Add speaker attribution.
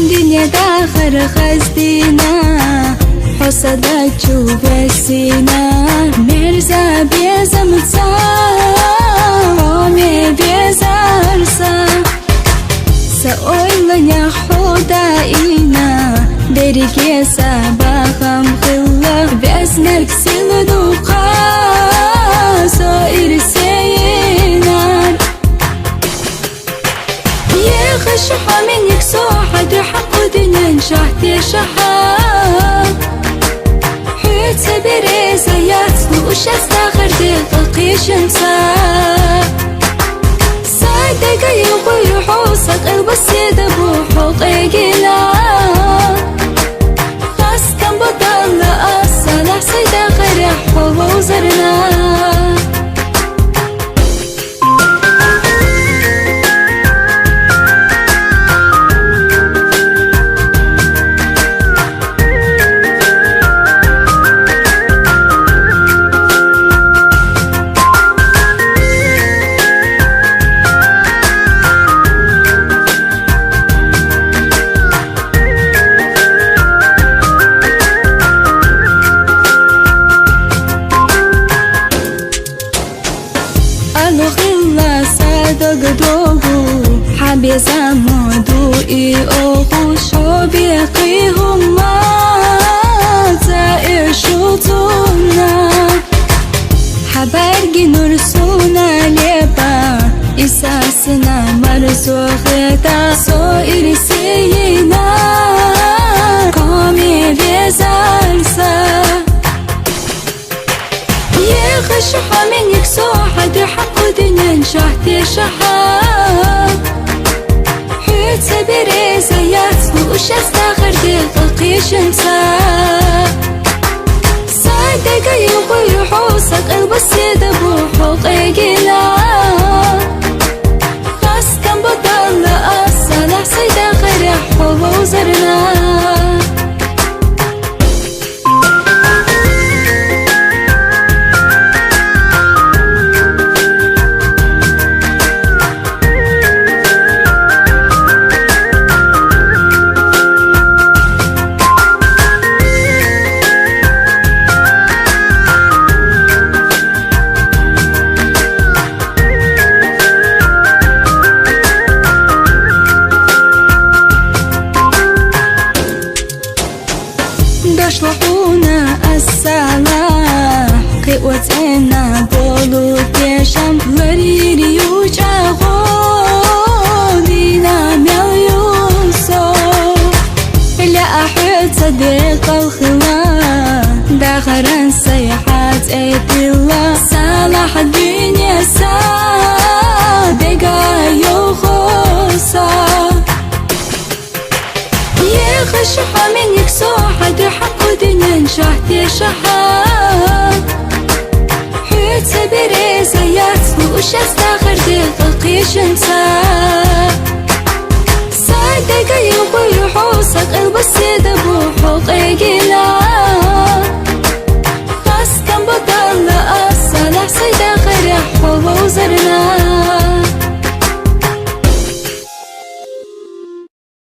Speaker 1: دنيا داخل خزدينا حسدك جوبسينا مرزا بيزمتسا قومي بيزارسا سأولنا حدائنا دريكي سابقا خلا بأسنك سلدوقا صائر سينا يخش من يكسوح دحق دنيا شحتي شحا حيت سبري زيات وش استغر دقيق شمسا صادق يغوي حوصك البسيط بوحوق إيقلا خاص كان بطل أصلا سيدا غرح ووزرنا خلا صادق دوغو حبي زمودو إيوغو شو بيقيهم ما زائر شوطونا حبرقي نرسونا ليبا إساسنا مرزوغتا صائر سينا قومي بيزارسا يخش من يكسوح دحق دنيا شحتي شحا حيت سبري زيات وش استغر دقيق شمسا صادق يغوي حوصك البسيط بوحوق إيقلا خاص كان بطل أصلا سيدا غرح ووزرنا دشلحونا السلاح قوتنا بولو تيشم لريري يوجاغو دينا مليون صو لا أحد صديق الخلا داخرا سيحات ايتلا صالح الدنيا صادقا يوخوصا يخش من يكسوح دحق دنيا شحتي شحا حيت سبري زيات وش استغر دقيق شمسا صادق يغوي